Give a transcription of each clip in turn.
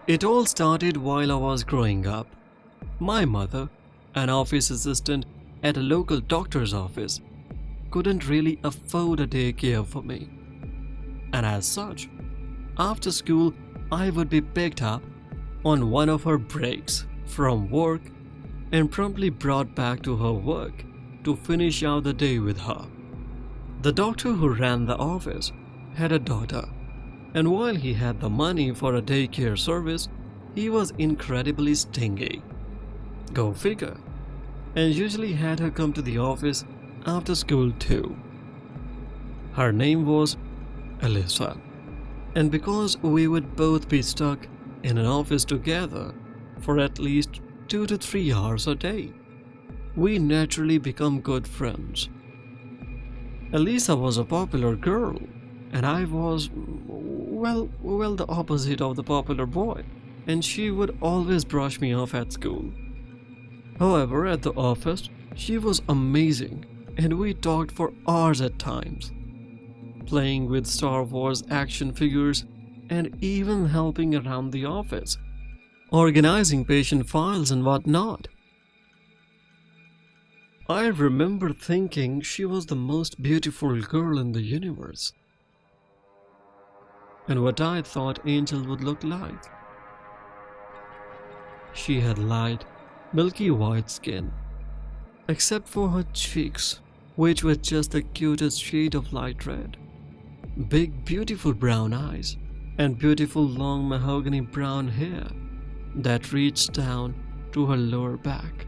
It all started while I was growing up. My mother, an office assistant at a local doctor's office, couldn't really afford a daycare for me. And as such, after school, I would be picked up on one of her breaks from work and promptly brought back to her work to finish out the day with her. The doctor who ran the office had a daughter, and while he had the money for a daycare service, he was incredibly stingy. Go figure. And usually had her come to the office after school too. Her name was Alyssa, and because we would both be stuck in an office together for at least 2 to 3 hours a day, we naturally become good friends. Elisa was a popular girl, and I was, well, the opposite of the popular boy, and she would always brush me off at school. However, at the office, she was amazing, and we talked for hours at times, playing with Star Wars action figures and even helping around the office, organizing patient files and whatnot. I remember thinking she was the most beautiful girl in the universe, and what I thought Angel would look like. She had light, milky white skin, except for her cheeks, which were just the cutest shade of light red, big beautiful brown eyes, and beautiful long mahogany brown hair that reached down to her lower back.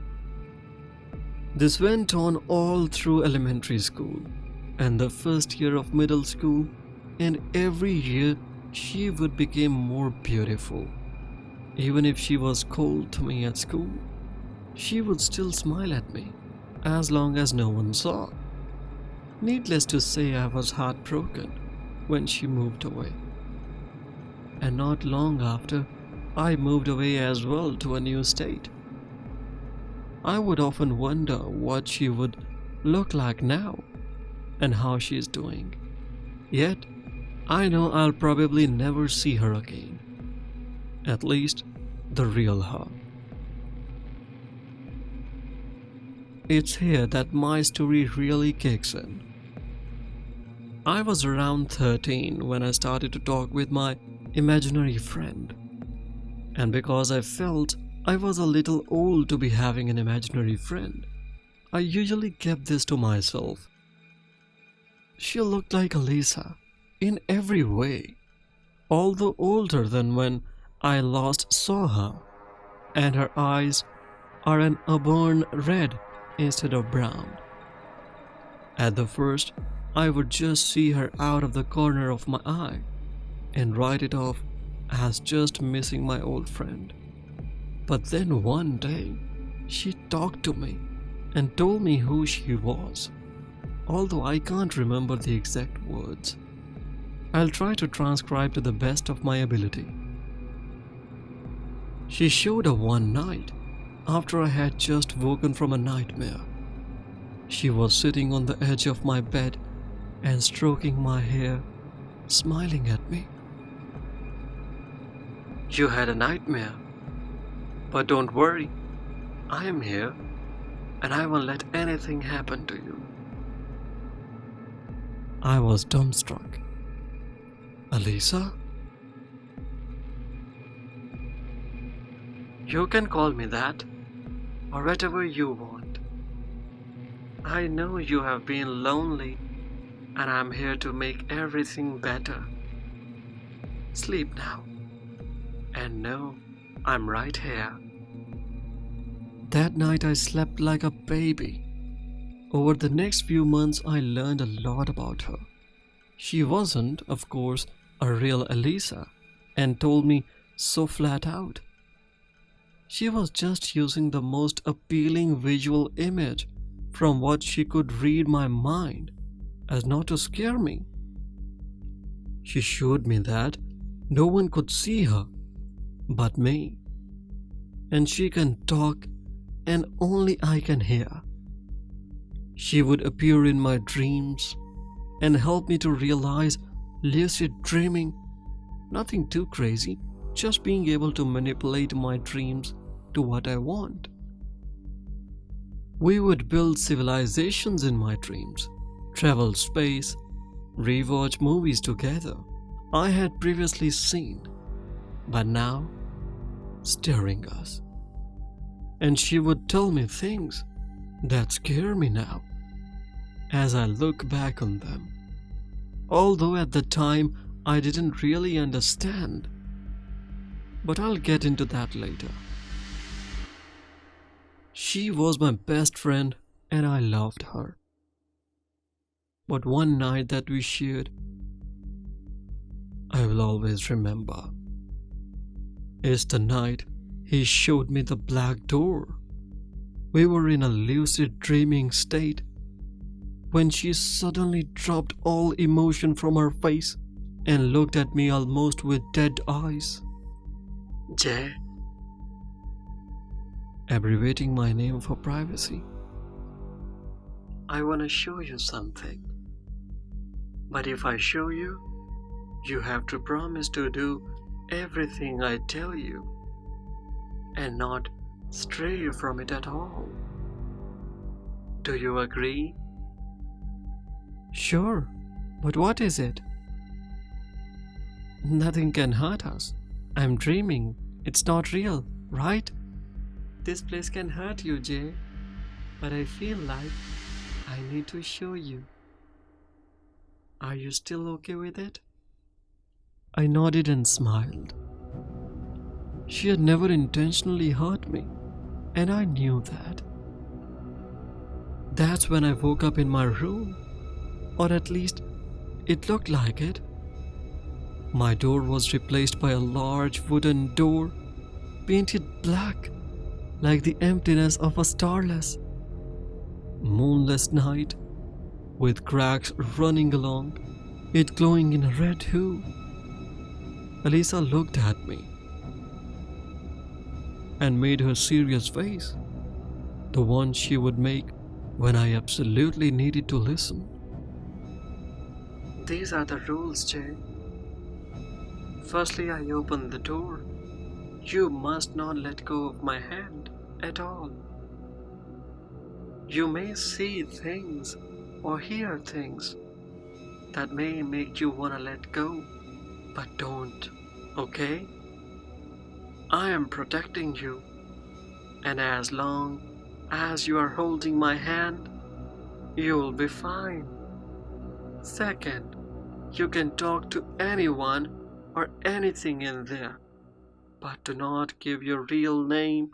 This went on all through elementary school and the first year of middle school, and every year she would become more beautiful. Even if she was cold to me at school, she would still smile at me as long as no one saw. Needless to say, I was heartbroken when she moved away. And not long after, I moved away as well to a new state. I would often wonder what she would look like now and how she is doing. Yet, I know I'll probably never see her again. At least, the real her. It's here that my story really kicks in. I was around 13 when I started to talk with my imaginary friend. And because I felt I was a little old to be having an imaginary friend, I usually kept this to myself. She looked like Elisa in every way, although older than when I last saw her, and her eyes are an auburn red instead of brown. At the first, I would just see her out of the corner of my eye and write it off as just missing my old friend. But then one day, she talked to me and told me who she was, although I can't remember the exact words. I'll try to transcribe to the best of my ability. She showed up one night after I had just woken from a nightmare. She was sitting on the edge of my bed and stroking my hair, smiling at me. "You had a nightmare, but don't worry, I am here and I won't let anything happen to you." I was dumbstruck. "Alisa?" "You can call me that, or whatever you want. I know you have been lonely, and I'm here to make everything better. Sleep now, and know I'm right here." That night I slept like a baby. Over the next few months I learned a lot about her. She wasn't, of course, a real Elisa, and told me so flat out. She was just using the most appealing visual image from what she could read my mind as not to scare me. She showed me that no one could see her but me, and she can talk and only I can hear. She would appear in my dreams and help me to realize lucid dreaming, nothing too crazy, just being able to manipulate my dreams to what I want. We would build civilizations in my dreams, travel space, rewatch movies together I had previously seen, but now staring us. And she would tell me things that scare me now as I look back on them. Although at the time I didn't really understand. But I'll get into that later. She was my best friend and I loved her. But one night that we shared, I will always remember. It's the night he showed me the black door. We were in a lucid dreaming state when she suddenly dropped all emotion from her face and looked at me almost with dead eyes. Jay, abbreviating my name for privacy. I want to show you something. But if I show you, you have to promise to do everything I tell you and not stray from it at all. Do you agree? Sure, but what is it? Nothing can hurt us. I'm dreaming. It's not real, right? This place can hurt you, Jay. But I feel like I need to show you. Are you still okay with it? I nodded and smiled. She had never intentionally hurt me, and I knew that. That's when I woke up in my room, or at least it looked like it. My door was replaced by a large wooden door, painted black, like the emptiness of a starless, moonless night, with cracks running along it, glowing in a red hue. Elisa looked at me and made her serious face, the one she would make when I absolutely needed to listen. These are the rules, Jay. Firstly, I open the door. You must not let go of my hand at all. You may see things or hear things that may make you want to let go, but don't, okay? I am protecting you, and as long as you are holding my hand, you'll be fine. Second, you can talk to anyone or anything in there, but do not give your real name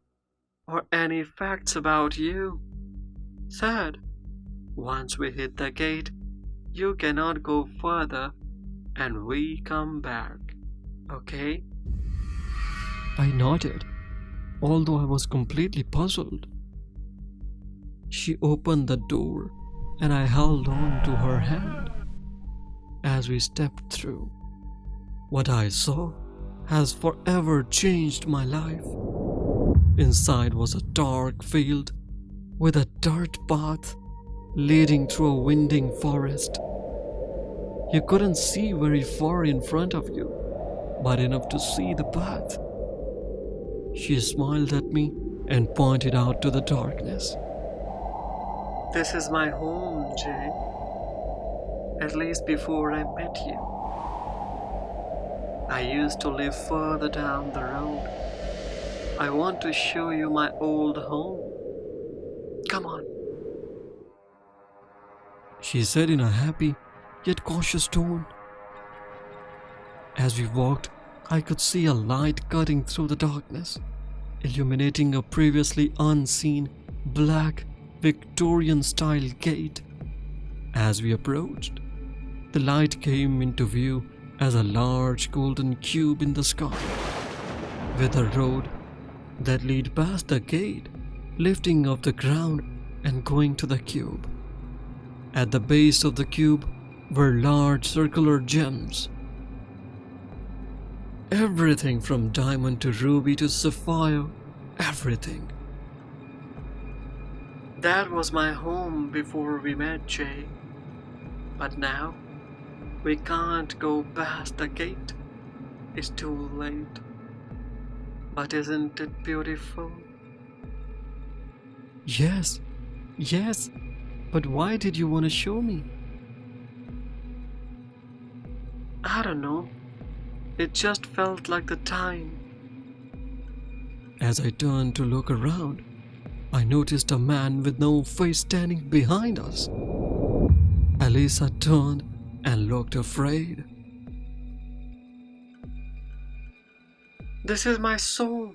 or any facts about you. Third, once we hit the gate, you cannot go further and we come back, okay? I nodded, although I was completely puzzled. She opened the door and I held on to her hand as we stepped through. What I saw has forever changed my life. Inside was a dark field with a dirt path leading through a winding forest. You couldn't see very far in front of you, but enough to see the path. She smiled at me and pointed out to the darkness. This is my home, Jay. At least before I met you. I used to live further down the road. I want to show you my old home. Come on. She said in a happy yet cautious tone. As we walked, I could see a light cutting through the darkness, illuminating a previously unseen black Victorian-style gate. As we approached, the light came into view as a large golden cube in the sky, with a road that led past the gate, lifting off the ground and going to the cube. At the base of the cube were large circular gems. Everything from diamond to ruby to sapphire, everything. That was my home before we met, Jay. But now, we can't go past the gate. It's too late. But isn't it beautiful? Yes, yes. But why did you want to show me? I don't know. It just felt like the time. As I turned to look around, I noticed a man with no face standing behind us. Elisa turned and looked afraid. This is my soul.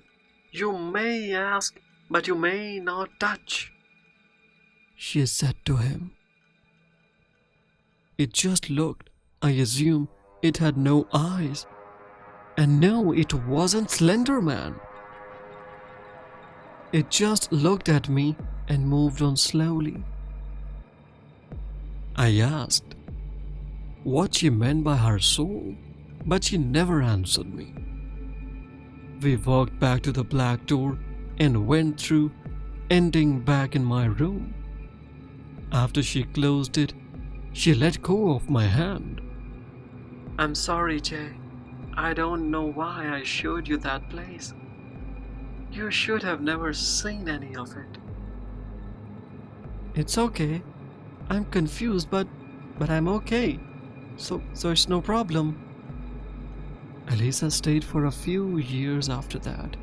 You may ask, but you may not touch, she said to him. It just looked. I assume it had no eyes. And no, it wasn't Slender Man. It just looked at me and moved on slowly. I asked what she meant by her soul, but she never answered me. We walked back to the black door and went through, ending back in my room. After she closed it, she let go of my hand. I'm sorry, Jay. I don't know why I showed you that place. You should have never seen any of it. It's okay. I'm confused, but I'm okay. So it's no problem. Elisa stayed for a few years after that.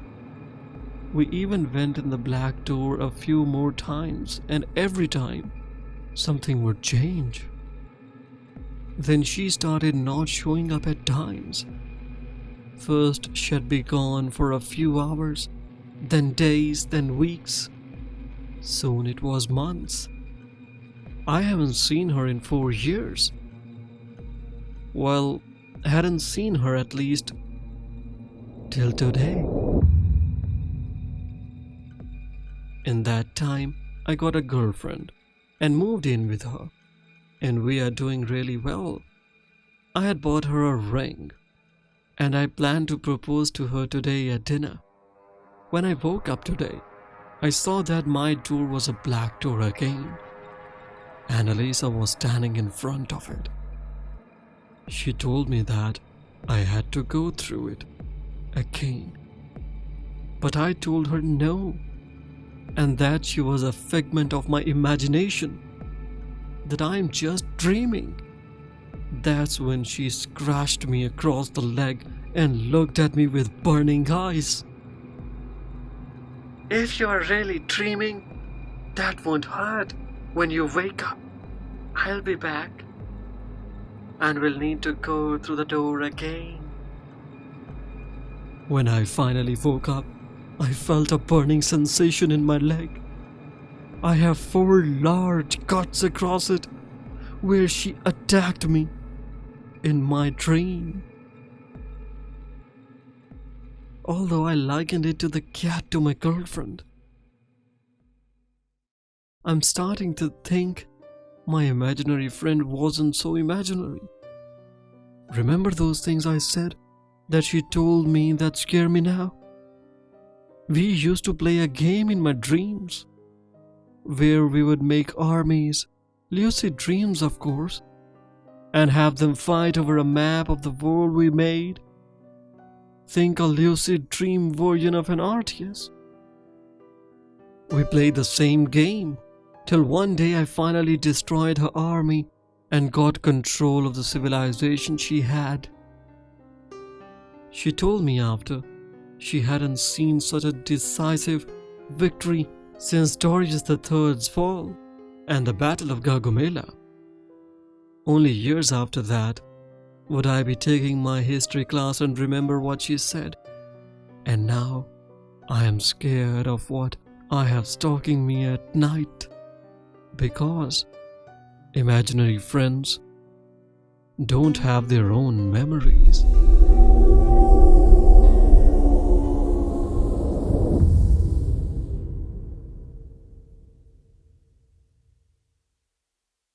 We even went in the black door a few more times, and every time, something would change. Then she started not showing up at times. First, she'd be gone for a few hours, then days, then weeks. Soon it was months. I haven't seen her in 4 years. Well, hadn't seen her at least till today. In that time, I got a girlfriend and moved in with her, and we are doing really well. I had bought her a ring, and I planned to propose to her today at dinner. When I woke up today, I saw that my door was a black door again, and Elisa was standing in front of it. She told me that I had to go through it again. But I told her no, and that she was a figment of my imagination, that I'm just dreaming. That's when she scratched me across the leg and looked at me with burning eyes. If you're really dreaming, that won't hurt when you wake up. I'll be back, and we'll need to go through the door again. When I finally woke up, I felt a burning sensation in my leg. I have 4 large cuts across it, where she attacked me in my dream. Although I likened it to the cat to my girlfriend, I'm starting to think my imaginary friend wasn't so imaginary. Remember those things I said that she told me that scare me now? We used to play a game in my dreams where we would make armies, lucid dreams of course, and have them fight over a map of the world we made. Think a lucid dream version of an RTS. We played the same game till one day I finally destroyed her army and got control of the civilization she had. She told me after she hadn't seen such a decisive victory since Darius III's fall and the Battle of Gaugamela. Only years after that would I be taking my history class and remember what she said. And now I am scared of what I have stalking me at night, because imaginary friends don't have their own memories.